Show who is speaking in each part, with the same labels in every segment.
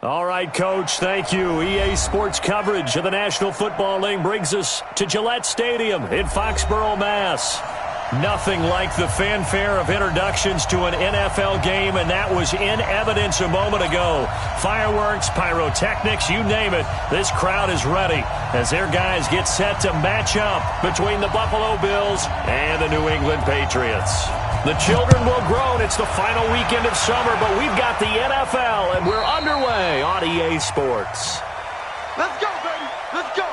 Speaker 1: All right, Coach, thank you. EA Sports coverage of the National Football League brings us to Gillette Stadium in Foxborough, Mass. Nothing like the fanfare of introductions to an NFL game, and that was in evidence a moment ago. Fireworks, pyrotechnics, you name it. This crowd is ready as their guys get set to match up between the Buffalo Bills and the New England Patriots. The children will groan. It's the final weekend of summer, but we've got the NFL, and we're underway on EA Sports.
Speaker 2: Let's go, baby. Let's go.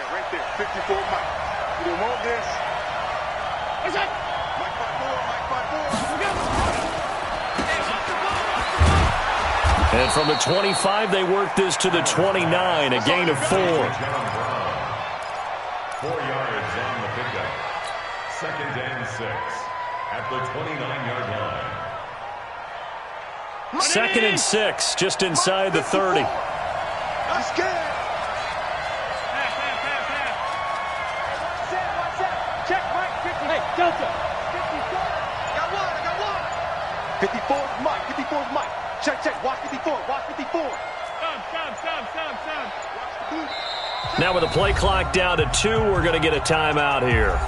Speaker 2: Right there. 54 Mike. You don't want this. What's that? Mike 5-4, Mike 5-4.
Speaker 1: And from the 25, they work this to the 29, a gain of 4.
Speaker 3: 4 yards on the pickup. 2nd and 6 at the 29-yard line.
Speaker 1: 2nd and 6, just inside the 30.
Speaker 2: That's good. Delta. 54. I got one. 54 is Mike. 54 is Mike. Check. Watch 54. Watch 54.
Speaker 1: Now with the play clock down to 2, we're going to get a timeout here.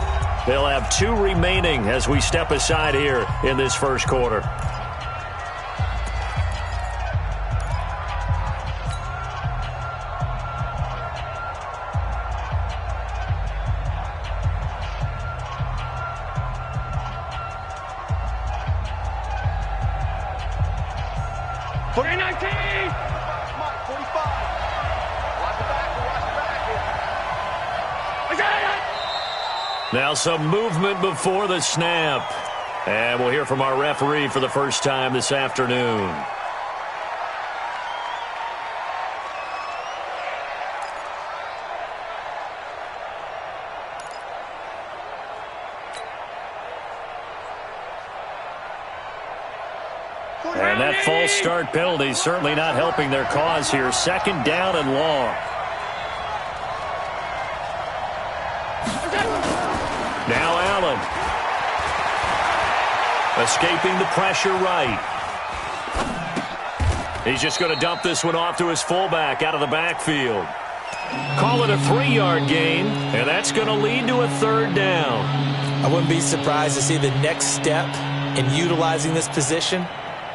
Speaker 1: They'll have 2 remaining as we step aside here in this first quarter. Now some movement before the snap. And we'll hear from our referee for the first time this afternoon. And that false start penalty certainly not helping their cause here. 2nd down and long. Now Allen. Escaping the pressure right. He's just going to dump this one off to his fullback out of the backfield. Call it a 3-yard gain, and that's going to lead to a 3rd down.
Speaker 4: I wouldn't be surprised to see the next step in utilizing this position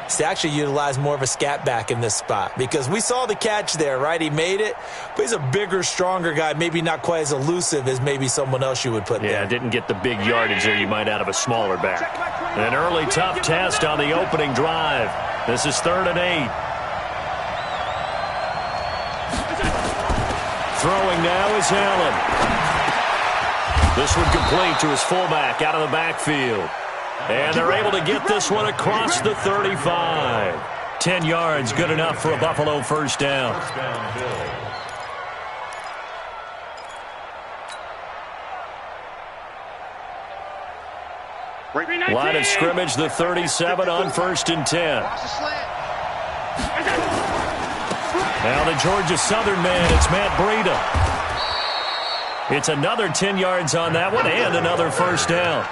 Speaker 4: is to actually utilize more of a scat back in this spot, because we saw the catch there, right? He made it, but he's a bigger, stronger guy, maybe not quite as elusive as maybe someone else you would put there.
Speaker 1: Yeah, didn't get the big yardage there you might out of a smaller back. An early tough test on the opening drive. This is 3rd and 8. Throwing now is Allen. This one complete to his fullback out of the backfield. And they're able to get this one across the 35. 10 yards, good enough for a Buffalo first down. Line of scrimmage, the 37 on 1st and 10. Now the Georgia Southern man, it's Matt Breida. It's another 10 yards on that one and another first down.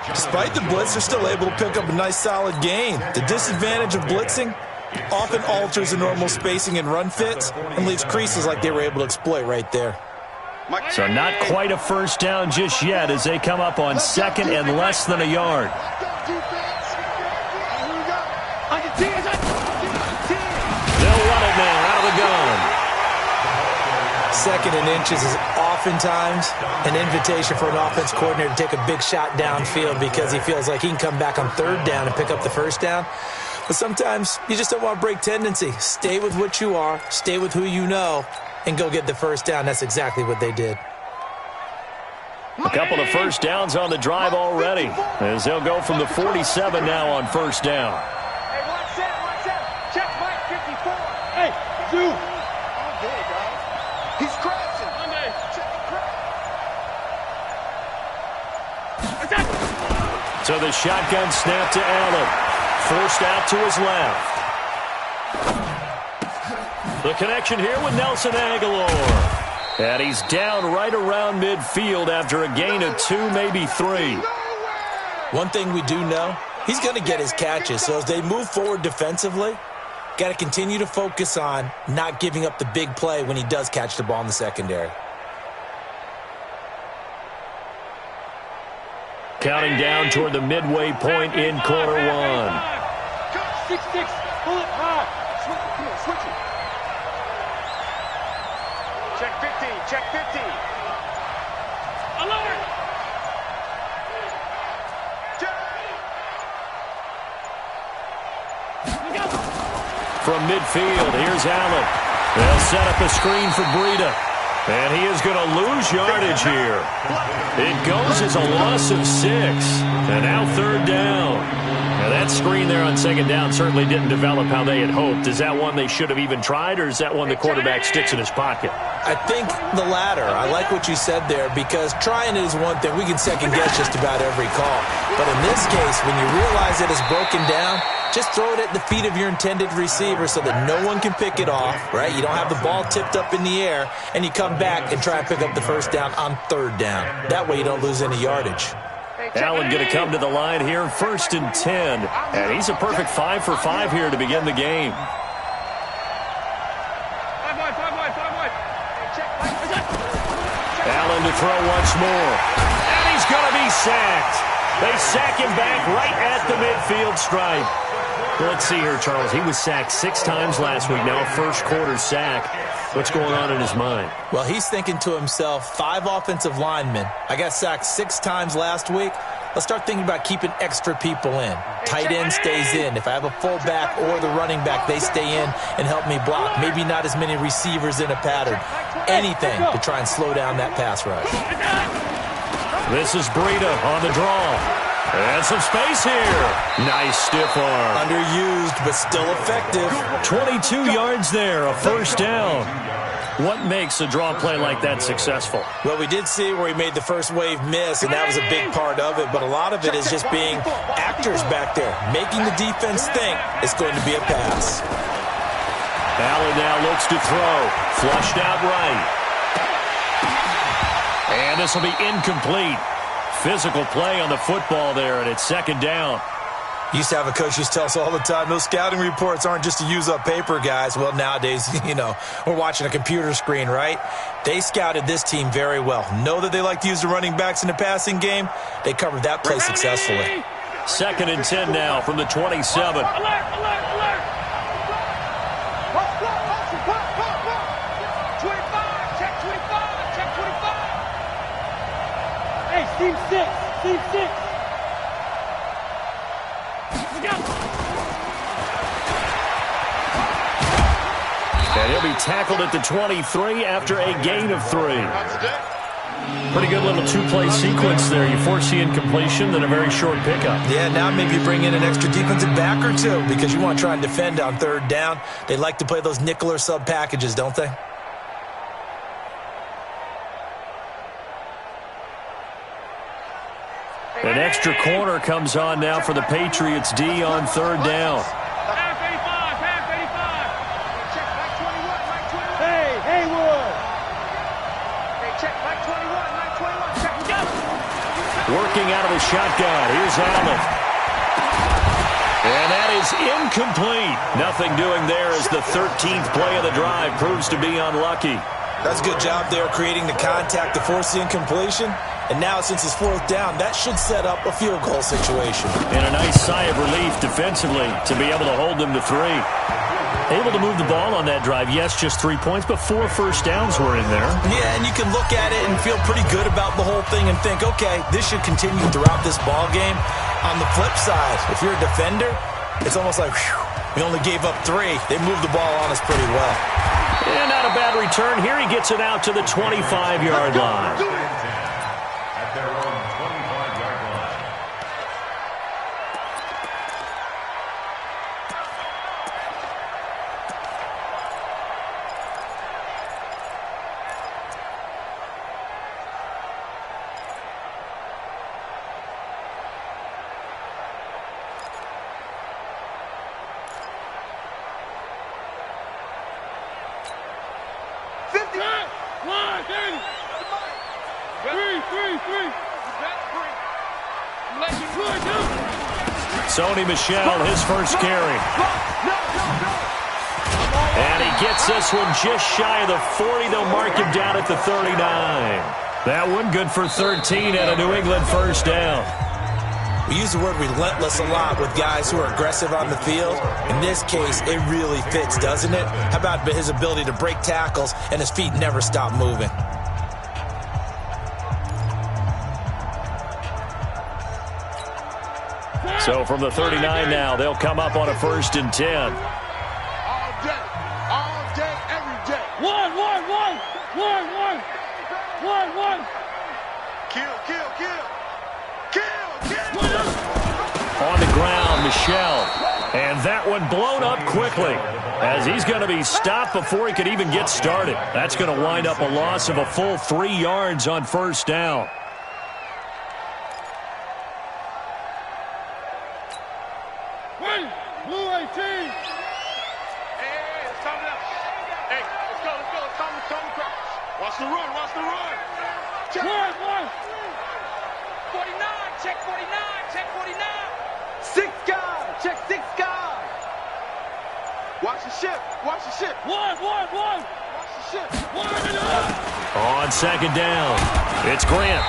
Speaker 4: Despite the blitz, they're still able to pick up a nice solid gain. The disadvantage of blitzing often alters the normal spacing and run fits and leaves creases like they were able to exploit right there.
Speaker 1: So not quite a first down just yet as they come up on 2nd and less than a yard. They'll run it now out of the gun.
Speaker 4: 2nd and inches is oftentimes an invitation for an offense coordinator to take a big shot downfield because he feels like he can come back on 3rd down and pick up the first down. But sometimes you just don't want to break tendency. Stay with what you are, stay with who you know, and go get the first down. That's exactly what they did.
Speaker 1: A couple of first downs on the drive already as they'll go from the 47 now on first down.
Speaker 2: Hey, watch out. Check Mike 54. Hey, dude. He's crashing. Check the crash.
Speaker 1: So the shotgun snap to Allen. Forced out to his left. The connection here with Nelson Aguilar. And he's down right around midfield after a gain of 2, maybe 3.
Speaker 4: One thing we do know, he's going to get his catches. So as they move forward defensively, got to continue to focus on not giving up the big play when he does catch the ball in the secondary.
Speaker 1: Counting down toward the midway point in quarter 1.
Speaker 2: 6-6, pull it high. Switch it. Check 15, check 15. Alert!
Speaker 1: From midfield, here's Allen. They'll set up a screen for Breida. And he is going to lose yardage here. It goes as a loss of 6. And now 3rd down. Now that screen there on 2nd down certainly didn't develop how they had hoped. Is that one they should have even tried, or is that one the quarterback sticks in his pocket?
Speaker 4: I think the latter. I like what you said there, because trying it is one thing. We can second guess just about every call. But in this case, when you realize it is broken down, just throw it at the feet of your intended receiver so that no one can pick it off, right? You don't have the ball tipped up in the air, and you come back and try and pick up the 1st down on 3rd down. That way you don't lose any yardage.
Speaker 1: Allen going to come to the line here, 1st and 10. And he's a perfect 5 for 5 here to begin the game. Allen to throw once more. And he's going to be sacked. They sack him back right at the midfield stripe. Well, let's see here, Charles. He was sacked 6 times last week. Now a first-quarter sack. What's going on in his mind?
Speaker 4: Well, he's thinking to himself, 5 offensive linemen. I got sacked 6 times last week. Let's start thinking about keeping extra people in. Tight end stays in. If I have a fullback or the running back, they stay in and help me block. Maybe not as many receivers in a pattern. Anything to try and slow down that pass rush.
Speaker 1: This is Breida on the draw. And some space here. Nice stiff arm.
Speaker 4: Underused, but still effective.
Speaker 1: 22 yards there, a 1st down. What makes a draw play like that successful?
Speaker 4: Well, we did see where he made the first wave miss, and that was a big part of it. But a lot of it is just being actors back there, making the defense think it's going to be a pass.
Speaker 1: Allen now looks to throw. Flushed out right. And this will be incomplete. Physical play on the football there, and it's 2nd down.
Speaker 4: Used to have a coach used to tell us all the time, those scouting reports aren't just to use up paper, guys. Well, nowadays, we're watching a computer screen, right? They scouted this team very well. Know that they like to use the running backs in the passing game. They covered that play successfully.
Speaker 1: 2nd and 10 now from the 27.
Speaker 2: Alert! 25, check 25, check 25. Hey, Steve 6.
Speaker 1: And he'll be tackled at the 23 after a gain of 3. Pretty good little 2-play sequence there. You force the incompletion, then a very short pickup.
Speaker 4: Yeah, now maybe you bring in an extra defensive back or 2 because you want to try and defend on 3rd down. They like to play those nickel or sub packages, don't they?
Speaker 1: An extra corner comes on now for the Patriots D on 3rd down.
Speaker 2: Half 85. Check back 21. Hey, Haywood. Hey, check back 21. Check.
Speaker 1: Working out of the shotgun. Here's Allen. And that is incomplete. Nothing doing there as the 13th play of the drive proves to be unlucky.
Speaker 4: That's a good job there creating the contact to force the incompletion. And now, since it's 4th down, that should set up a field goal situation.
Speaker 1: And a nice sigh of relief defensively to be able to hold them to 3. Able to move the ball on that drive. Yes, just 3 points, but 4 first downs were in there.
Speaker 4: Yeah, and you can look at it and feel pretty good about the whole thing and think, okay, this should continue throughout this ball game. On the flip side, if you're a defender, it's almost like, whew, we only gave up 3. They moved the ball on us pretty well.
Speaker 1: And not a bad return. Here he gets it out to the 25-yard line.
Speaker 3: At their own 25-yard line.
Speaker 1: Sony Michel, his first carry. And he gets this one just shy of the 40. They'll mark him down at the 39. That one good for 13 and a New England first down.
Speaker 4: We use the word relentless a lot with guys who are aggressive on the field. In this case, it really fits, doesn't it? How about his ability to break tackles and his feet never stop moving?
Speaker 1: So from the 39 now, they'll come up on a 1st and 10.
Speaker 2: All day, every day.
Speaker 5: One.
Speaker 2: Kill.
Speaker 1: On the ground, Michel. And that one blown up quickly as he's going to be stopped before he could even get started. That's going to wind up a loss of a full 3 yards on 1st down.
Speaker 5: Blue 18.
Speaker 2: Hey, it's time to Hey, let's go. It's time to crouch. Watch the run. Check.
Speaker 5: One.
Speaker 6: 49, check 49.
Speaker 2: 6 guys. Check 6 guys. Watch the ship.
Speaker 5: One.
Speaker 2: Watch the ship.
Speaker 1: On 2nd down, it's Grant.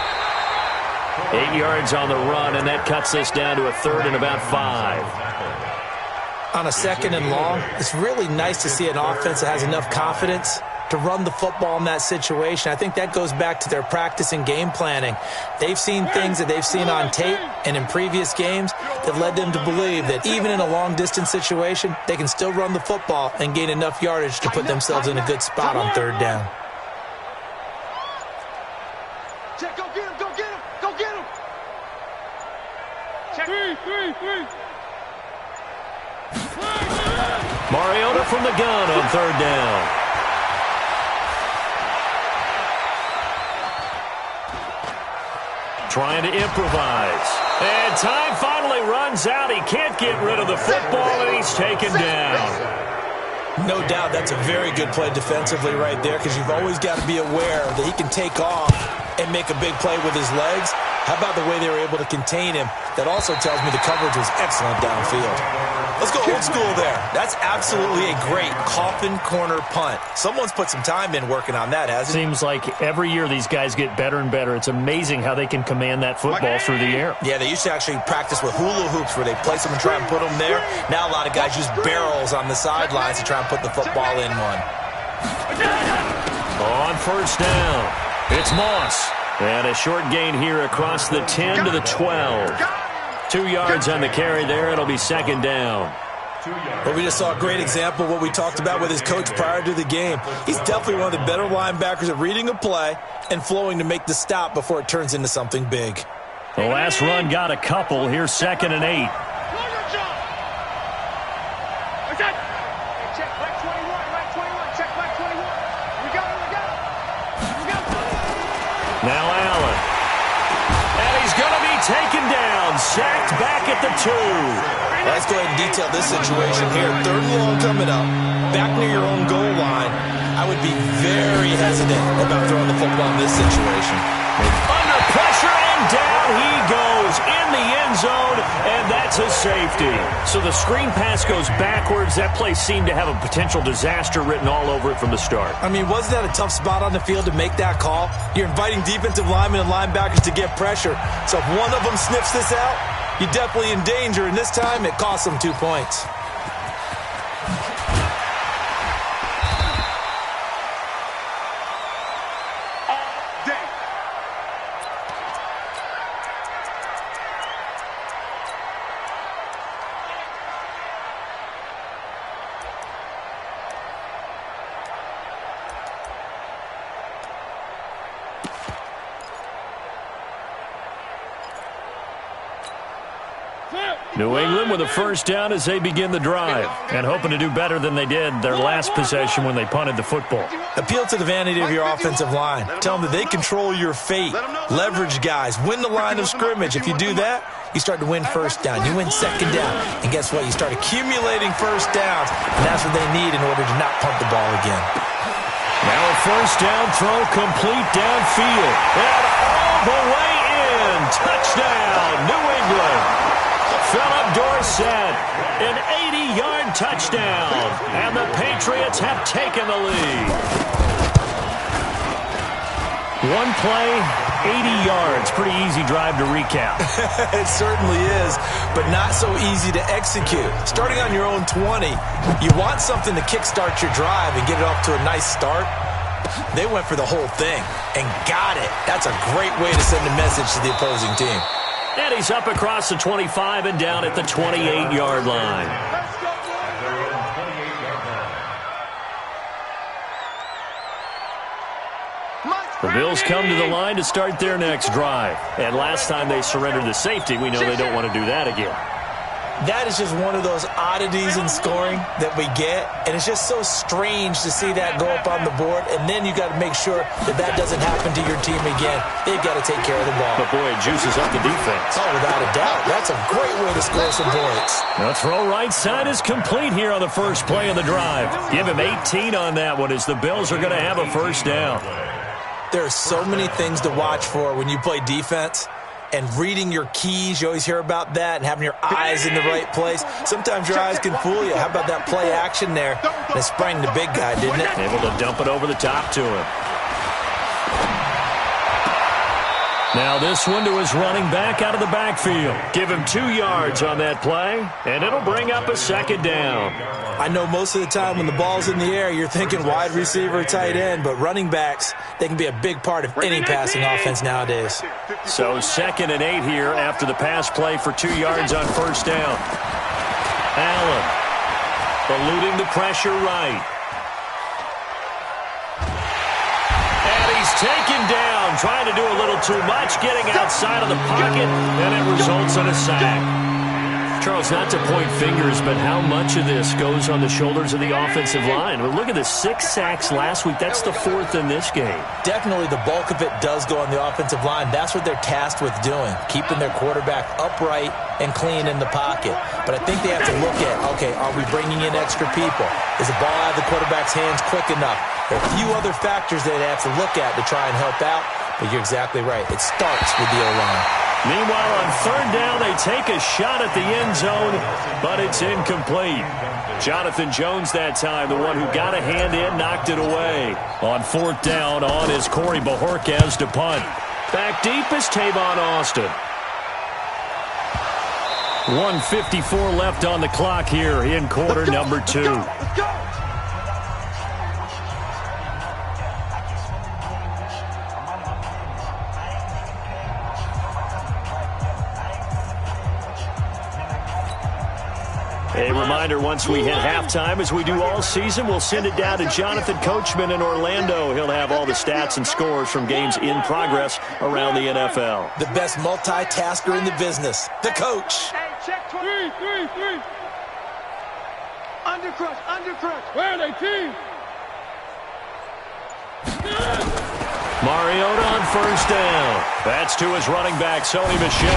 Speaker 1: 8 yards on the run, and that cuts us down to a 3rd and about 5.
Speaker 4: On a 2nd and long, it's really nice to see an offense that has enough confidence to run the football in that situation. I think that goes back to their practice and game planning. They've seen things that they've seen on tape and in previous games that led them to believe that even in a long-distance situation, they can still run the football and gain enough yardage to put themselves in a good spot on 3rd down.
Speaker 2: Check, go get him. Check.
Speaker 5: 3.
Speaker 1: Mariota from the gun on 3rd down. Trying to improvise. And time finally runs out. He can't get rid of the football, and he's taken down.
Speaker 4: No doubt that's a very good play defensively right there because you've always got to be aware that he can take off and make a big play with his legs. How about the way they were able to contain him? That also tells me the coverage was excellent downfield. Let's go old school there. That's absolutely a great coffin corner punt. Someone's put some time in working on that, hasn't it?
Speaker 1: Seems like every year these guys get better and better. It's amazing how they can command that football through the air.
Speaker 4: Yeah, they used to actually practice with hula hoops where they place them and try and put them there. Now a lot of guys use barrels on the sidelines to try and put the football in one.
Speaker 1: On 1st down, it's Moss. And a short gain here across the 10 to the 12. 2 yards on the carry there. It'll be 2nd down.
Speaker 4: Well, we just saw a great example of what we talked about with his coach prior to the game. He's definitely one of the better linebackers at reading a play and flowing to make the stop before it turns into something big.
Speaker 1: The last run got a couple. Here's 2nd and 8.
Speaker 2: Check, right 21. Check, right 21. We got it.
Speaker 1: Now Allen. And he's going to be taken down. Sacked back at the 2.
Speaker 4: Let's go ahead and detail this situation here. 3rd and long coming up. Back near your own goal line. I would be very hesitant about throwing the football in this situation.
Speaker 1: Under pressure, and down he goes in the end zone, and that's a safety. So the screen pass goes backwards. That play seemed to have a potential disaster written all over it from the start.
Speaker 4: I mean, wasn't that a tough spot on the field to make that call? You're inviting defensive linemen and linebackers to get pressure. So if one of them sniffs this out, you're definitely in danger, and this time it cost them 2 points.
Speaker 1: New England with a 1st down as they begin the drive, and hoping to do better than they did their last possession when they punted the football.
Speaker 4: Appeal to the vanity of your offensive line. Tell them that they control your fate. Leverage guys. Win the line of scrimmage. If you do that, you start to win 1st down. You win 2nd down. And guess what? You start accumulating 1st downs, and that's what they need in order to not punt the ball again.
Speaker 1: Now a 1st down throw complete downfield. And Philip Dorsett, an 80-yard touchdown, and the Patriots have taken the lead. One play, 80 yards. Pretty easy drive to recap.
Speaker 4: It certainly is, but not so easy to execute. Starting on your own 20, you want something to kickstart your drive and get it off to a nice start. They went for the whole thing and got it. That's a great way to send a message to the opposing team.
Speaker 1: And he's up across the 25 and down at the 28-yard line. The Bills come to the line to start their next drive. And last time they surrendered the safety, we know they don't want to do that again.
Speaker 4: That is just one of those oddities in scoring that we get, and it's just so strange to see that go up on the board, and then you got to make sure that that doesn't happen to your team again. They've got to take care of the ball.
Speaker 1: But, boy, it juices up the defense.
Speaker 4: Oh, without a doubt. That's a great way to score some points.
Speaker 1: The throw right side is complete here on the first play of the drive. Give him 18 on that one as the Bills are going to have a first down.
Speaker 4: There are so many things to watch for when you play defense. And reading your keys, you always hear about that, and having your eyes in the right place. Sometimes your eyes can fool you. How about that play action there? They sprang the big guy, didn't it?
Speaker 1: Able to dump it over the top to him. Now this one to his running back out of the backfield. Give him 2 yards on that play, and it'll bring up a second down.
Speaker 4: I know most of the time when the ball's in the air, you're thinking wide receiver, tight end, but running backs, they can be a big part of any passing offense nowadays.
Speaker 1: So 2nd and 8 here after the pass play for 2 yards on first down. Allen eluding the pressure right. And he's taken down, trying to do a little too much, getting outside of the pocket, and it results in a sack. Charles, not to point fingers, but how much of this goes on the shoulders of the offensive line? Well, look at the 6 sacks last week. That's the 4th in this game.
Speaker 4: Definitely the bulk of it does go on the offensive line. That's what they're tasked with doing, keeping their quarterback upright and clean in the pocket. But I think they have to look at, okay, are we bringing in extra people? Is the ball out of the quarterback's hands quick enough? There are a few other factors that they have to look at to try and help out, but you're exactly right. It starts with the O-line.
Speaker 1: Meanwhile, on 3rd down, they take a shot at the end zone, but it's incomplete. Jonathan Jones that time, the one who got a hand in, knocked it away. On 4th down, on is Corey Bojorquez to punt. Back deep is Tavon Austin. 1:54 left on the clock here in quarter number 2.
Speaker 2: Let's go.
Speaker 1: A reminder, once we hit halftime, as we do all season, we'll send it down to Jonathan Coachman in Orlando. He'll have all the stats and scores from games in progress around the NFL.
Speaker 4: The best multitasker in the business, the coach.
Speaker 6: Hey, check 20.
Speaker 2: 3. Undercrush.
Speaker 6: Where are they, team?
Speaker 1: Mariota on 1st down. That's to his running back, Sony Michel.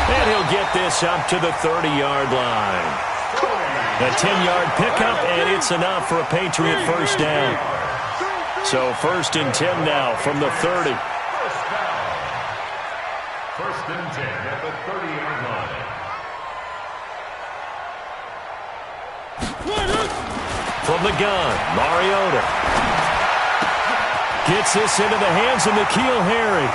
Speaker 1: And he'll get this up to the 30-yard line. A 10-yard pickup, and it's enough for a Patriot first down. So 1st and 10 now from the 30.
Speaker 3: First and 10 at the 30-yard line.
Speaker 1: From the gun, Mariota gets this into the hands of N'Keal Harry.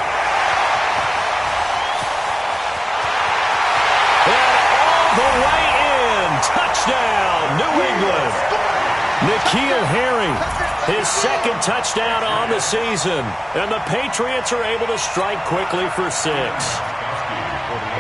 Speaker 1: And all the way in. Touchdown, New England. N'Keal Harry, his 2nd touchdown on the season. And the Patriots are able to strike quickly for 6.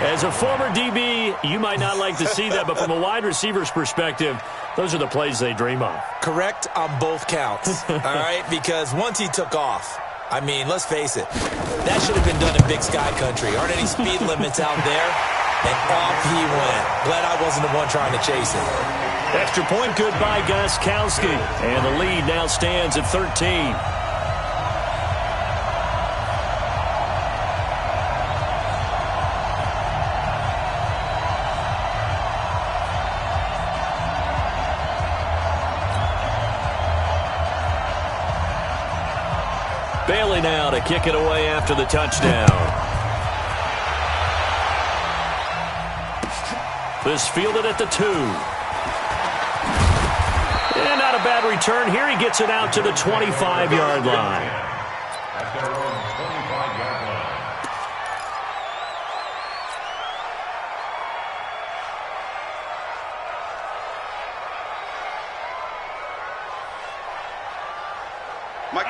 Speaker 1: As a former DB, you might not like to see that, but from a wide receiver's perspective, those are the plays they dream of.
Speaker 4: Correct on both counts, all right? Because once he took off, I mean, let's face it, that should have been done in Big Sky Country. Aren't any speed limits out there? And off he went. Glad I wasn't the one trying to chase it.
Speaker 1: Extra point good by Gostkowski. And the lead now stands at 13. Bailey now to kick it away after the touchdown. This fielded at the 2. And not a bad return here. He gets it out to the 25-yard line.
Speaker 3: At their own 25-yard line.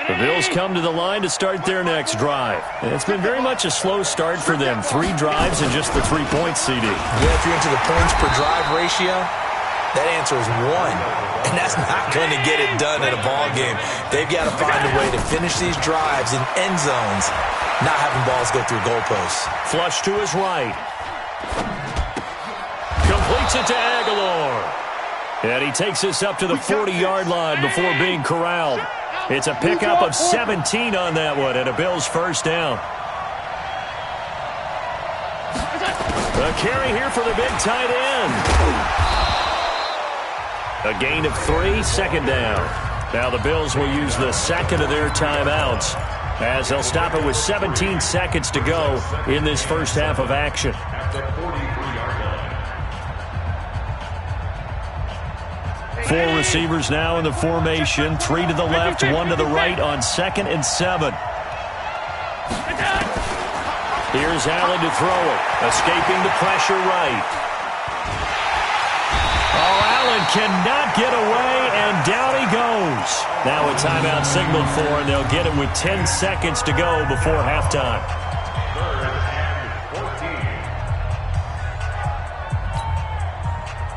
Speaker 1: The Bills come to the line to start their next drive. And it's been very much a slow start for them. 3 drives and just the 3 points, CD.
Speaker 4: Yeah, if you're into the points per drive ratio, that answer is 1. And that's not going to get it done in a ball game. They've got to find a way to finish these drives in end zones, not having balls go through goalposts.
Speaker 1: Flush to his right. Completes it to Aguilar. And he takes this up to the 40-yard line before being corralled. It's a pickup of 17 on that one and a Bills first down. A carry here for the big tight end. A gain of 3, second down. Now the Bills will use the second of their timeouts as they'll stop it with 17 seconds to go in this first half of action.
Speaker 3: At the 43-yard line.
Speaker 1: 4 receivers now in the formation. 3 to the left, 1 to the right on 2nd and 7. Here's Allen to throw it. Escaping the pressure right. Oh, Allen cannot get away, and down he goes. Now a timeout signaled for, and they'll get it with 10 seconds to go before halftime.
Speaker 3: 3rd and 14.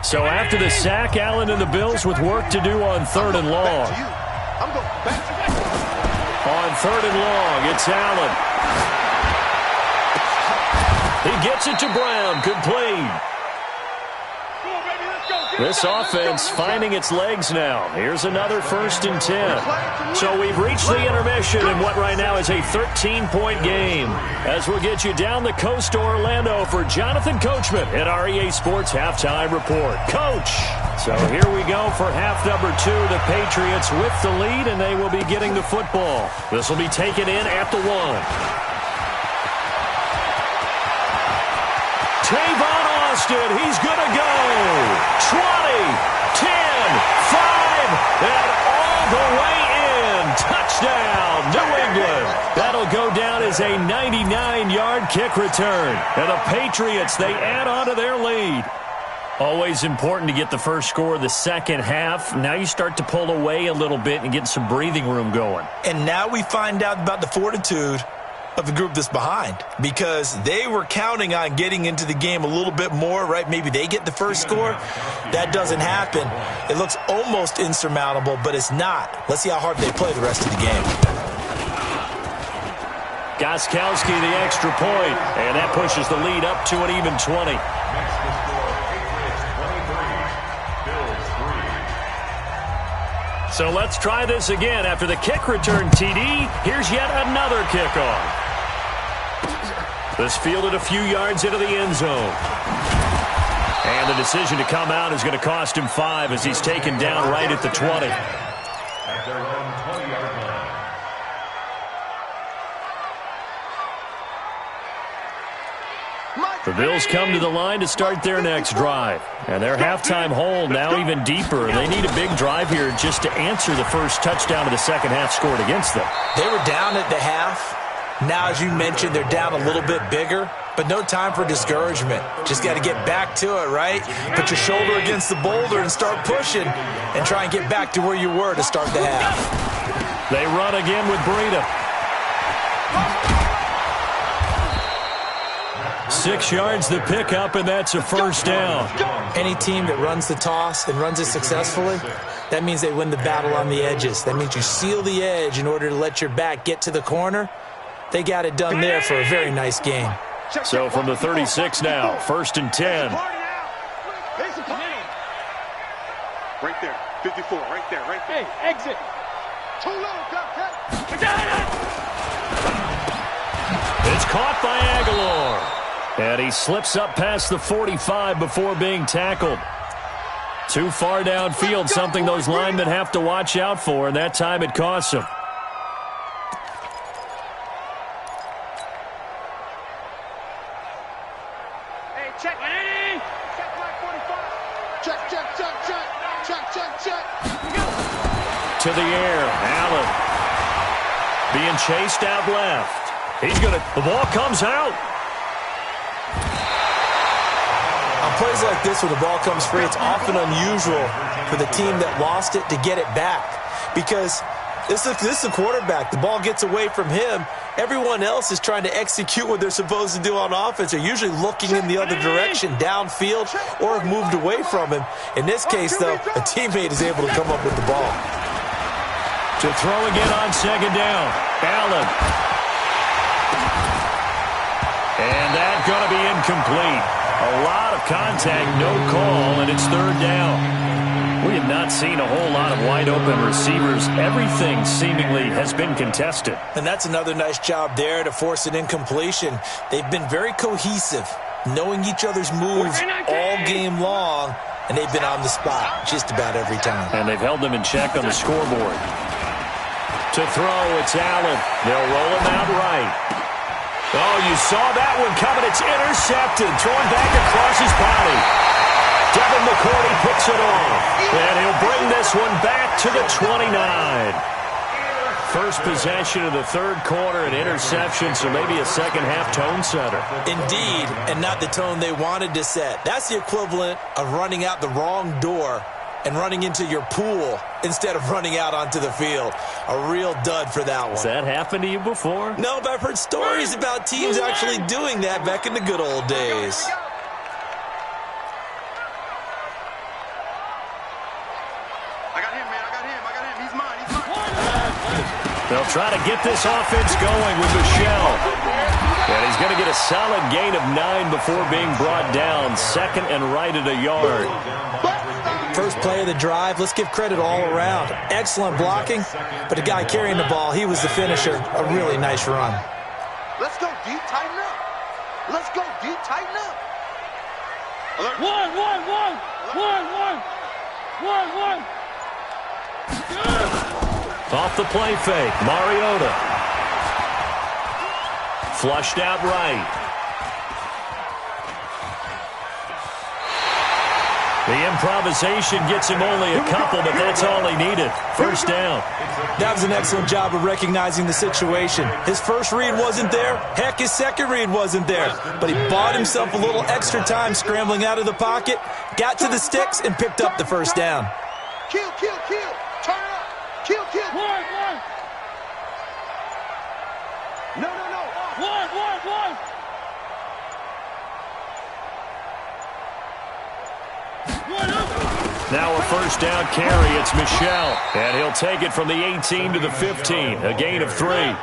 Speaker 1: So after the sack, Allen and the Bills with work to do on 3rd and long. On 3rd and long, it's Allen. He gets it to Brown, complete. This offense finding its legs now. Here's another 1st and 10. So we've reached the intermission in what right now is a 13-point game. As we'll get you down the coast to Orlando for Jonathan Coachman at our EA Sports Halftime Report. Coach! So here we go for half number 2. The Patriots with the lead, and they will be getting the football. This will be taken in at the 1. Tavon Austin, he's going to go. 20, 10, 5, and all the way in. Touchdown, New England. That'll go down as a 99-yard kick return. And the Patriots, they add on to their lead. Always important to get the first score of the second half. Now you start to pull away a little bit and get some breathing room going.
Speaker 4: And now we find out about the fortitude of the group that's behind, because they were counting on getting into the game a little bit more, right? Maybe they get the first score. That doesn't happen. It looks almost insurmountable, but it's not. Let's see how hard they play the rest of the game.
Speaker 1: Gostkowski the extra point, and that pushes the lead up to an even 20.
Speaker 3: Next to score, Patriots 23, Bills 3.
Speaker 1: So let's try this again. After the kick return TD, here's yet another kickoff. This fielded a few yards into the end zone. And the decision to come out is going to cost him 5 as he's taken down right at the 20.
Speaker 3: At their own 20-yard line.
Speaker 1: The Bills come to the line to start their next drive. And their halftime hole now even deeper. They need a big drive here just to answer the first touchdown of the second half scored against them.
Speaker 4: They were down at the half. Now, as you mentioned, they're down a little bit bigger, but no time for discouragement. Just got to get back to it, right? Put your shoulder against the boulder and start pushing and try and get back to where you were to start the half.
Speaker 1: They run again with Breida. 6 yards the pickup, and that's a first down.
Speaker 4: Any team that runs the toss and runs it successfully, that means they win the battle on the edges. That means you seal the edge in order to let your back get to the corner. They got it done there for a very nice game.
Speaker 1: So from the 36 now, 1st and 10.
Speaker 2: Right there, 54, right there, right there.
Speaker 6: Hey, exit.
Speaker 2: Too low, cut.
Speaker 1: It's caught by Aguilar. And he slips up past the 45 before being tackled. Too far downfield, something those linemen have to watch out for, and that time it costs them.
Speaker 6: check. Ready?
Speaker 2: Check my 45. Check, check, check, check. Check, check, check.
Speaker 1: To the air, Allen. Being chased out left. The ball comes out.
Speaker 4: On plays like this where the ball comes free, it's often unusual for the team that lost it to get it back. Because this is a quarterback. The ball gets away from him. Everyone else is trying to execute what they're supposed to do on offense. They're usually looking in the other direction, downfield, or have moved away from him. In this case, though, a teammate is able to come up with the ball.
Speaker 1: To throw again on second down, Allen. And that's going to be incomplete. A lot of contact, no call, and it's third down. We have not seen a whole lot of wide-open receivers. Everything seemingly has been contested.
Speaker 4: And that's another nice job there to force an incompletion. They've been very cohesive, knowing each other's moves all game long, and they've been on the spot just about every time.
Speaker 1: And they've held them in check on the scoreboard. To throw, it's Allen. They'll roll him out right. Oh, you saw that one coming. It's intercepted. Thrown back across his body. Devin McCourty picks it off. And he'll bring this one back to the 29. First possession of the third quarter, an interception, so maybe a second-half tone setter.
Speaker 4: Indeed, and not the tone they wanted to set. That's the equivalent of running out the wrong door and running into your pool instead of running out onto the field. A real dud for that one.
Speaker 1: Has that happened to you before?
Speaker 4: No, but I've heard stories about teams actually doing that back in the good old days.
Speaker 2: I got him, man. I got him. He's mine.
Speaker 1: They'll try to get this offense going with Michel. And he's going to get a solid gain of 9 before being brought down. Second and right at a yard.
Speaker 4: First play of the drive, let's give credit all around. Excellent blocking, but the guy carrying the ball, he was the finisher. A really nice run.
Speaker 2: Let's go deep, tighten up. Let's go deep, tighten up. Alert.
Speaker 6: One.
Speaker 1: Off the play fake, Mariota. Flushed out right. The improvisation gets him only a couple, but that's all he needed. First down.
Speaker 4: That was an excellent job of recognizing the situation. His first read wasn't there. Heck, his second read wasn't there. But he bought himself a little extra time scrambling out of the pocket, got to the sticks, and picked up the first down.
Speaker 2: Kill. Turn up. Kill.
Speaker 6: One.
Speaker 2: No.
Speaker 6: One.
Speaker 1: Now a first down carry. It's Michel. And he'll take it from the 18 to the 15. A gain of 3.
Speaker 3: He's brought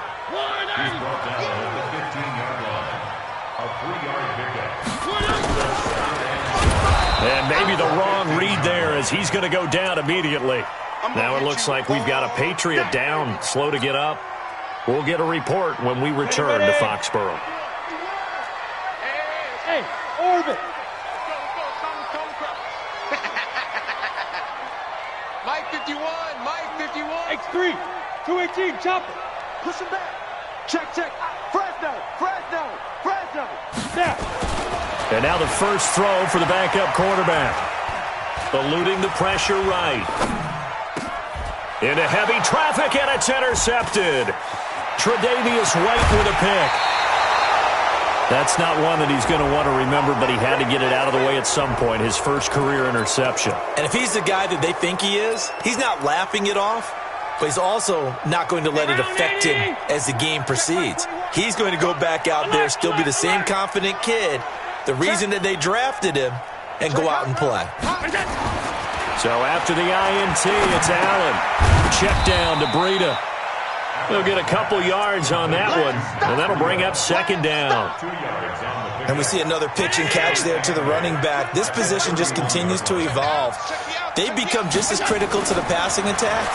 Speaker 3: down at the 15-yard line. A 3-yard pickup.
Speaker 1: And maybe the wrong read there as he's going to go down immediately. Now it looks like we've got a Patriot down, slow to get up. We'll get a report when we return to Foxborough.
Speaker 6: Hey, orbit.
Speaker 2: Mike 51.
Speaker 6: X3. 218. Chopper.
Speaker 2: Push him back. Check. Fresno.
Speaker 6: Snap.
Speaker 1: And now the first throw for the backup quarterback. Eluding the pressure right. Into heavy traffic, and it's intercepted. Tre'Davious White with a pick. That's not one that he's going to want to remember, but he had to get it out of the way at some point, his first career interception.
Speaker 4: And if he's the guy that they think he is, he's not laughing it off, but he's also not going to let it affect him as the game proceeds. He's going to go back out there, still be the same confident kid, the reason that they drafted him, and go out and play.
Speaker 1: So after the INT, it's Allen. Check down to Breida. They'll get a couple yards on that one, and that'll bring up second down.
Speaker 4: And we see another pitch and catch there to the running back. This position just continues to evolve. They become just as critical to the passing attack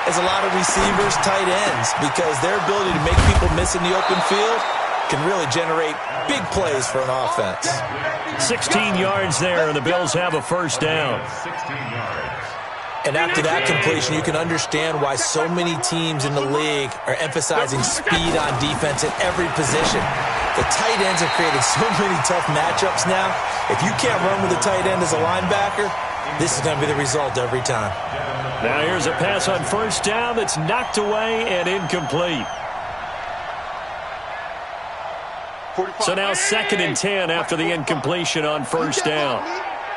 Speaker 4: as a lot of receivers, tight ends, because their ability to make people miss in the open field can really generate big plays for an offense.
Speaker 1: 16 yards there, and the Bills have a first down.
Speaker 3: 16 yards.
Speaker 4: And after that completion, you can understand why so many teams in the league are emphasizing speed on defense at every position. The tight ends have created so many tough matchups now. If you can't run with a tight end as a linebacker, this is going to be the result every time.
Speaker 1: Now here's a pass on first down that's knocked away and incomplete. So now 2nd and 10 after the incompletion on first down.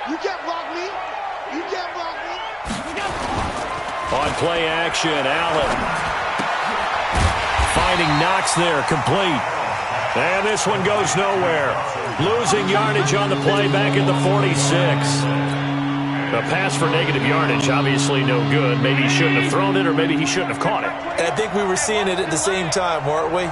Speaker 2: You can't block me. You can't block me.
Speaker 1: On play action, Allen. Finding Knox there, complete. And this one goes nowhere. Losing yardage on the play back at the 46. A pass for negative yardage, obviously no good. Maybe he shouldn't have thrown it, or maybe he shouldn't have caught it.
Speaker 4: And I think we were seeing it at the same time, weren't we?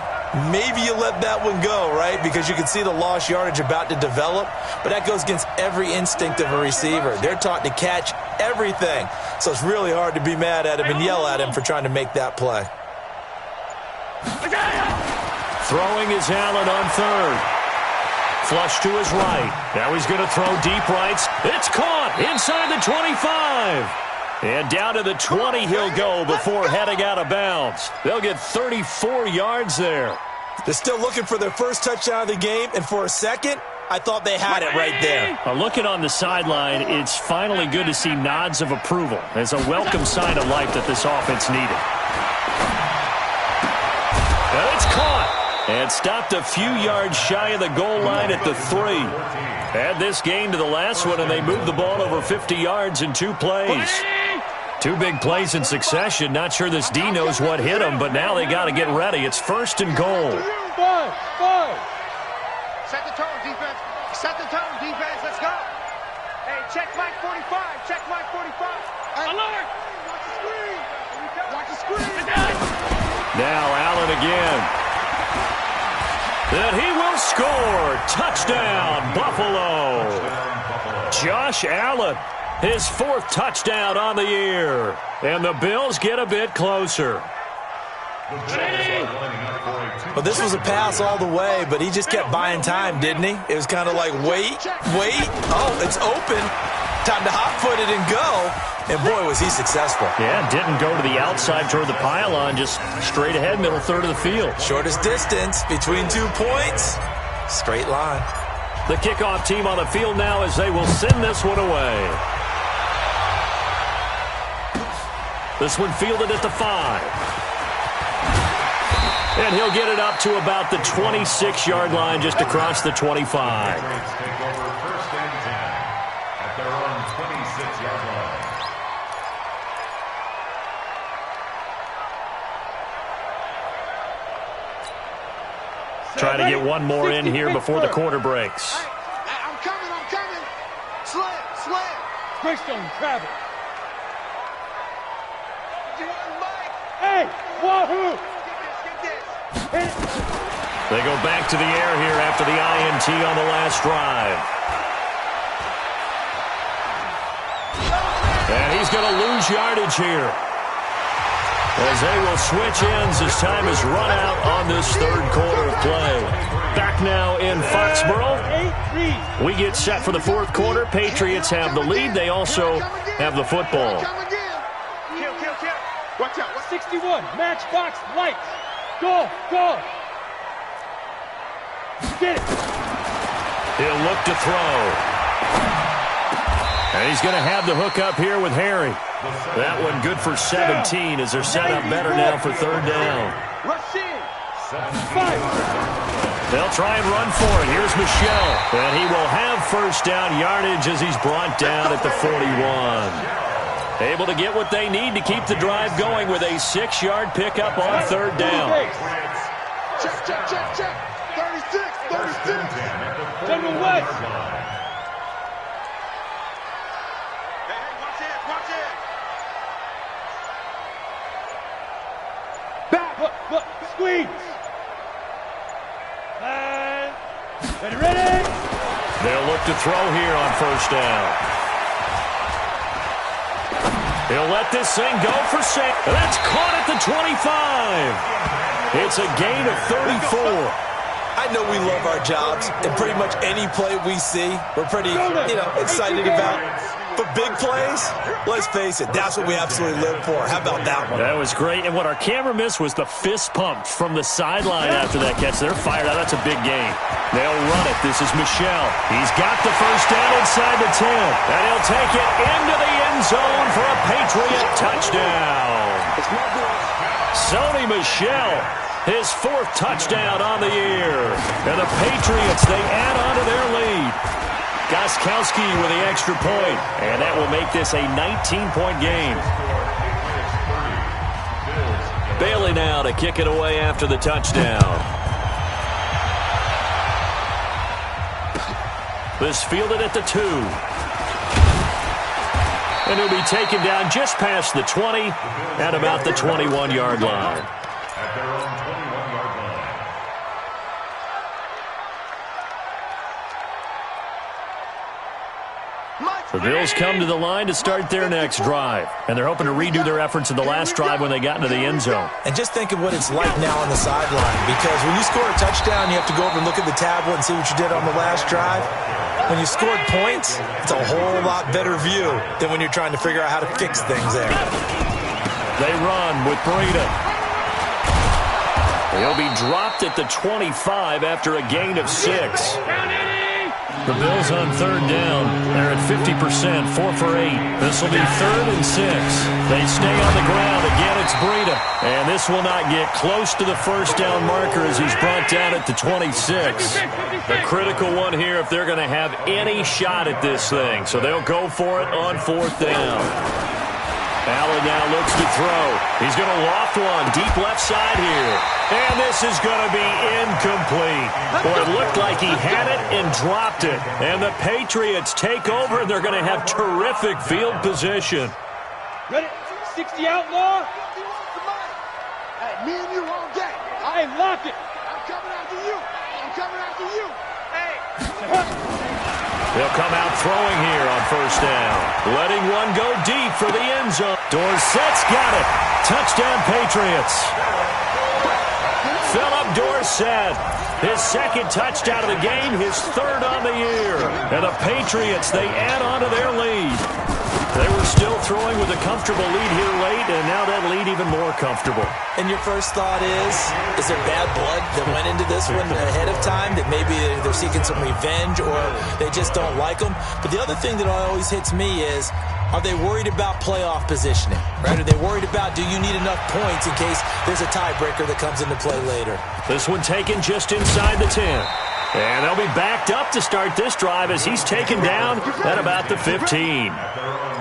Speaker 4: Maybe you let that one go, right? Because you can see the lost yardage about to develop. But that goes against every instinct of a receiver. They're taught to catch everything. So it's really hard to be mad at him and yell at him for trying to make that play.
Speaker 1: Throwing is Allen on third. Flush to his right. Now he's going to throw deep rights. It's caught inside the 25. And down to the 20 he'll go before heading out of bounds. They'll get 34 yards there.
Speaker 4: They're still looking for their first touchdown of the game, and for a second, I thought they had it right there.
Speaker 1: Looking on the sideline, it's finally good to see nods of approval as a welcome sign of life that this offense needed. And it's caught and stopped a few yards shy of the goal line at the 3. Add this game to the last one, and they moved the ball over 50 yards in 2 plays. 2 big plays in succession. Not sure this D knows what hit them, but now they got to get ready. It's 1st and goal.
Speaker 6: 5.
Speaker 2: Set the tone, defense. Set the tone, defense. Let's go. Hey, check Mike 45. Check Mike 45. Alert! Watch the screen. Watch the screen.
Speaker 1: Now Allen again. And he will score. Touchdown, Buffalo. Josh Allen, his 4th touchdown on the year. And the Bills get a bit closer.
Speaker 4: Well, this was a pass all the way, but he just kept buying time, didn't he? It was kind of like, wait. Oh, it's open. Time to hot-foot it and go. And, boy, was he successful.
Speaker 1: Yeah, didn't go to the outside toward the pylon, just straight ahead, middle third of the field.
Speaker 4: Shortest distance between 2 points. Straight line.
Speaker 1: The kickoff team on the field now as they will send this one away. This one fielded at the 5. And he'll get it up to about the 26-yard line just across the 25. Trying to get one more in here before the quarter breaks.
Speaker 2: Hey, I'm coming. Slam.
Speaker 6: Greystone, travel.
Speaker 2: Hey,
Speaker 6: Wahoo!
Speaker 2: get this.
Speaker 1: They go back to the air here after the INT on the last drive. And he's going to lose yardage here, as they will switch ends as time is run out on this 3rd quarter of play. Back now in Foxborough. We get set for the 4th quarter. Patriots have the lead. They also have the football.
Speaker 2: Kill. Watch out.
Speaker 6: 61, matchbox, lights. Go. Get it.
Speaker 1: He'll look to throw. And he's going to have the hook up here with Harry. That one good for 17 as they're set up better now for 3rd down.
Speaker 2: Rush in.
Speaker 6: 5.
Speaker 1: They'll try and run for it. Here's Michelle. And he will have 1st down yardage as he's brought down at the 41. Able to get what they need to keep the drive going with a 6-yard pickup on 3rd down.
Speaker 2: Check. 36.
Speaker 6: General West.
Speaker 2: Hey, watch it.
Speaker 6: Back. Look. Squeeze. And ready.
Speaker 1: They'll look to throw here on 1st down. He'll let this thing go for 6. That's caught at the 25. It's a gain of 34.
Speaker 4: I know we love our jobs, and pretty much any play we see, we're pretty, excited about. But big plays, let's face it, that's what we absolutely live for. How about that one?
Speaker 1: That was great. And what our camera missed was the fist pump from the sideline after that catch. They're fired out. That's a big game. They'll run it. This is Michel. He's got the first down inside the 10. And he'll take it into the end zone for a Patriot touchdown. Sony Michel, his 4th touchdown on the year. And the Patriots, they add on to their lead. Gostkowski with the extra point, and that will make this a 19-point game. Bailey now to kick it away after the touchdown. This fielded at the 2. And he'll be taken down just past the 20 at about the 21-yard line.
Speaker 3: At their own 21-yard line.
Speaker 1: The Bills come to the line to start their next drive, and they're hoping to redo their efforts in the last drive when they got into the end zone.
Speaker 4: And just think of what it's like now on the sideline, because when you score a touchdown, you have to go over and look at the tablet and see what you did on the last drive. When you scored points, it's a whole lot better view than when you're trying to figure out how to fix things there.
Speaker 1: They run with Breida. He'll be dropped at the 25 after a gain of 6. The Bills on 3rd down. They're at 50%, 4 for 8. This will be 3rd and 6. They stay on the ground. Again, it's Breida. And this will not get close to the first down marker as he's brought down at the 26. A critical one here if they're going to have any shot at this thing. So they'll go for it on 4th down. Allen now looks to throw. He's going to loft one deep left side here. And this is going to be incomplete. Boy, it looked like he had it and dropped it. And the Patriots take over, and they're going to have terrific field position.
Speaker 6: Ready? 60 outlaw.
Speaker 2: Hey, me and you all day.
Speaker 6: Hey, lock it.
Speaker 2: I'm coming after you. I'm coming after you. Hey.
Speaker 1: They'll come out throwing here on 1st down. Letting one go deep for the end zone. Dorsett's got it. Touchdown, Patriots. Philip Dorsett, his 2nd touchdown of the game, his 3rd on the year. And the Patriots, they add on to their lead. They were still throwing with a comfortable lead here late, and now that lead even more comfortable.
Speaker 4: And your first thought is there bad blood that went into this one ahead of time, that maybe they're seeking some revenge or they just don't like them? But the other thing that always hits me is, are they worried about playoff positioning? Right? Are they worried about, do you need enough points in case there's a tiebreaker that comes into play later?
Speaker 1: This one taken just inside the 10. And they'll be backed up to start this drive as he's taken down at about the 15.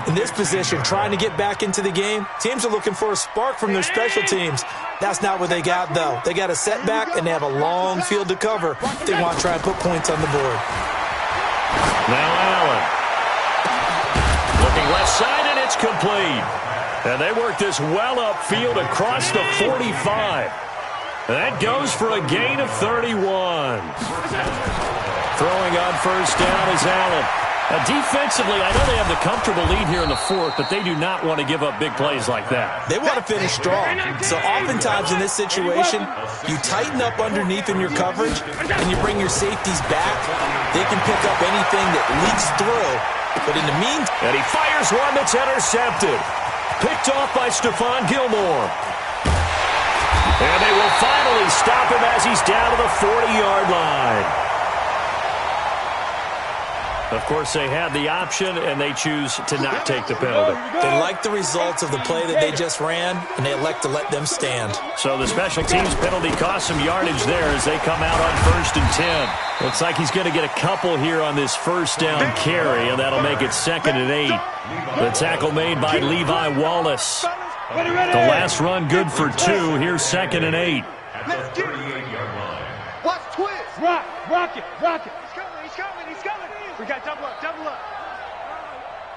Speaker 4: In this position, trying to get back into the game, teams are looking for a spark from their special teams. That's not what they got, though. They got a setback, and they have a long field to cover if they want to try and put points on the board.
Speaker 1: Now Allen. Looking left side, and it's complete. And they work this well upfield across the 45. That goes for a gain of 31. Throwing on 1st down is Allen. Defensively, I know they have the comfortable lead here in the 4th, but they do not want to give up big plays like that.
Speaker 4: They want to finish strong. So oftentimes in this situation, you tighten up underneath in your coverage, and you bring your safeties back. They can pick up anything that leaks through. But in the meantime...
Speaker 1: And he fires one that's intercepted. Picked off by Stephon Gilmore. And they will finally stop him as he's down to the 40-yard line. Of course, they had the option, and they choose to not take the penalty.
Speaker 4: They like the results of the play that they just ran, and they elect to let them stand.
Speaker 1: So the special teams penalty cost some yardage there as they come out on 1st and 10. Looks like he's going to get a couple here on this 1st down carry, and that'll make it 2nd and 8. The tackle made by Levi Wallace. The last run good for 2. Here's 2nd and 8.
Speaker 3: At the 38-yard line.
Speaker 2: Watch twist.
Speaker 6: Rock it.
Speaker 2: He's coming. We got double up.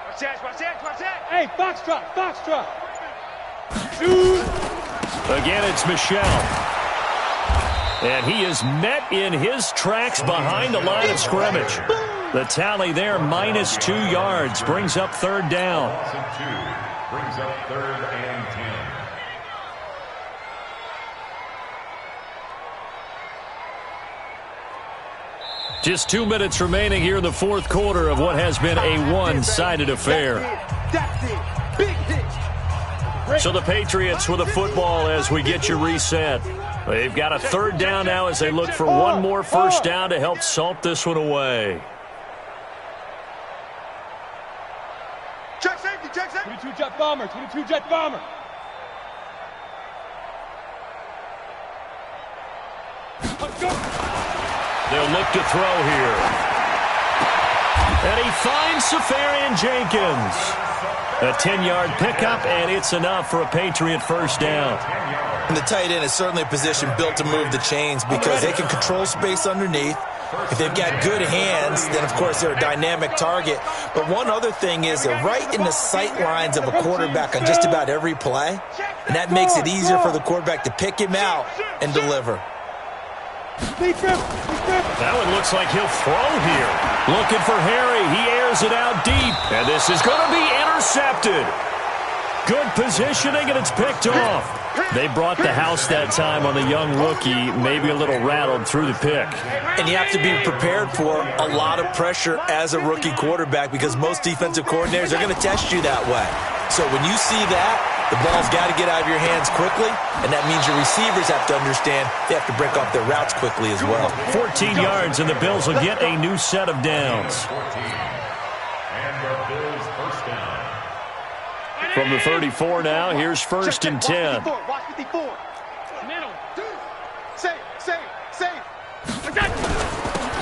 Speaker 2: Watch that.
Speaker 6: Hey, foxtrot. Shoot.
Speaker 1: Again, it's Michel. And he is met in his tracks behind the line of scrimmage. The tally there, minus 2 yards, brings up 3rd down.
Speaker 3: Brings up 3rd and 10.
Speaker 1: Just 2 minutes remaining here in the fourth quarter of what has been a one-sided affair.
Speaker 2: That's it. Big hit.
Speaker 1: So the Patriots with a football as we get you reset. They've got a third down now as they look for one more first down to help salt this one away.
Speaker 2: Check safety, check safety.
Speaker 6: 22 jet bomber, 22 jet bomber. Let's go.
Speaker 1: They'll look to throw here. And he finds Safarian Jenkins. A 10-yard pickup, and it's enough for a Patriot first down.
Speaker 4: And the tight end is certainly a position built to move the chains because they can control space underneath. If they've got good hands, then, of course, they're a dynamic target. But one other thing is they're right in the sight lines of a quarterback on just about every play, and that makes it easier for the quarterback to pick him out and deliver.
Speaker 1: That one looks like he'll throw here. Looking for Harry. He airs it out deep. And this is going to be intercepted. Good positioning, and it's picked off. They brought the house that time on the young rookie, maybe a little rattled through the pick.
Speaker 4: And you have to be prepared for a lot of pressure as a rookie quarterback because most defensive coordinators are going to test you that way. So when you see that, the ball's got to get out of your hands quickly, and that means your receivers have to understand they have to break off their routes quickly as well.
Speaker 1: 14 yards, and the Bills will get a new set of downs.
Speaker 3: And the Bills first down.
Speaker 1: From the 34 now, here's first and 10.
Speaker 2: Watch 54.
Speaker 6: Middle.
Speaker 2: Safe.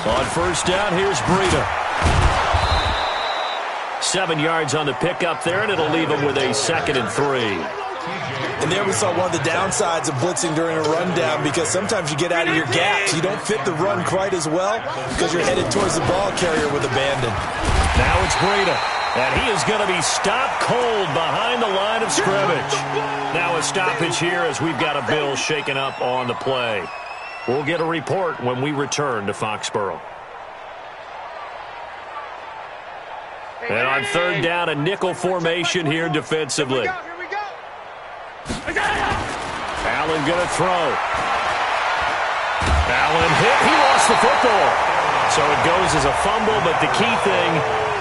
Speaker 1: On first down, here's Breida. 7 yards on the pickup there, and it'll leave him with a 2nd and 3.
Speaker 4: And there we saw one of the downsides of blitzing during a rundown because sometimes you get out of your gaps. You don't fit the run quite as well because you're headed towards the ball carrier with abandon.
Speaker 1: Now it's Breida, and he is going to be stopped cold behind the line of scrimmage. Now a stoppage here as we've got a Bill shaken up on the play. We'll get a report when we return to Foxborough. And on third down, a nickel formation here defensively.
Speaker 2: Here we go.
Speaker 1: Allen going to throw. Allen hit. He lost the football. So it goes as a fumble, but the key thing,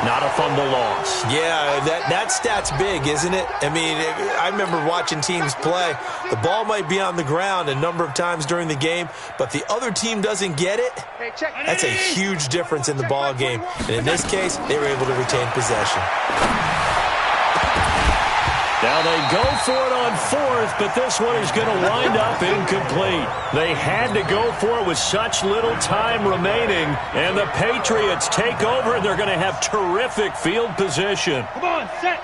Speaker 1: not a fumble loss.
Speaker 4: Yeah, that stat's big, isn't it? I mean, I remember watching teams play. The ball might be on the ground a number of times during the game, but the other team doesn't get it. That's a huge difference in the ball game. And in this case, they were able to retain possession.
Speaker 1: Now they go for it on fourth, but this one is going to wind up incomplete. They had to go for it with such little time remaining, and the Patriots take over, and they're going to have terrific field position.
Speaker 6: Come on, set.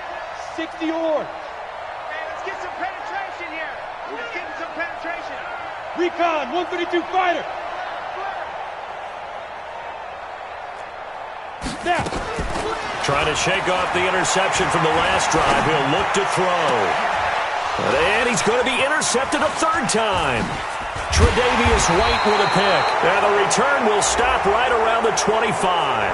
Speaker 6: 60 or.
Speaker 2: Let's get some penetration here. Let's get some penetration.
Speaker 6: Recon, 132 fighter. Snap.
Speaker 1: Trying to shake off the interception from the last drive. He'll look to throw. And he's going to be intercepted a third time. Tre'Davious White with a pick. And the return will stop right around the 25.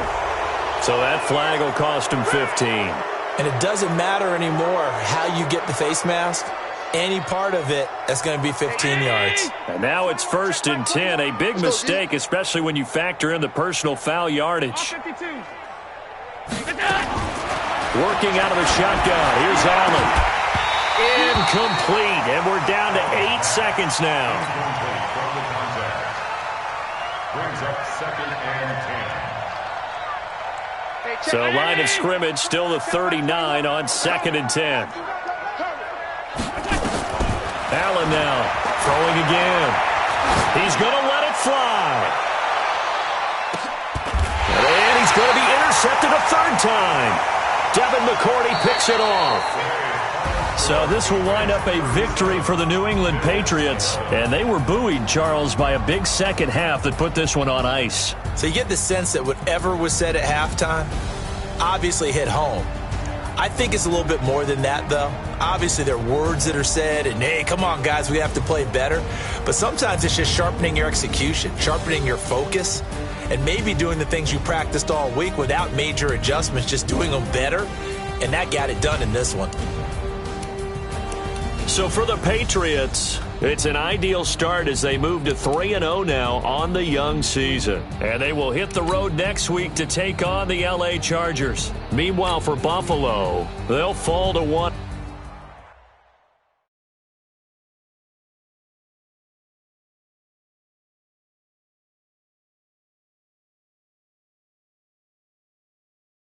Speaker 1: So that flag will cost him 15.
Speaker 4: And it doesn't matter anymore how you get the face mask. Any part of it, that's going to be 15 yards.
Speaker 1: And now it's first and 10. A big mistake, especially when you factor in the personal foul yardage. Working out of the shotgun. Here's Allen. Incomplete. And we're down to 8 seconds now.
Speaker 3: Brings up 2nd and 10.
Speaker 1: So line of scrimmage still the 39 on 2nd and 10. Allen now throwing again. He's going to let it fly. And he's going to be intercepted a third time. Devin McCourty picks it off. So this will wind up a victory for the New England Patriots. And they were buoyed, Charles, by a big second half that put this one on ice.
Speaker 4: So you get the sense that whatever was said at halftime obviously hit home. I think it's a little bit more than that, though. Obviously, there are words that are said, and, hey, come on, guys, we have to play better. But sometimes it's just sharpening your execution, sharpening your focus, and maybe doing the things you practiced all week without major adjustments, just doing them better, and that got it done in this one.
Speaker 1: So for the Patriots, It's an ideal start as they move to 3-0 now on the young season. And they will hit the road next week to take on the LA Chargers. Meanwhile, for Buffalo, they'll fall to 1.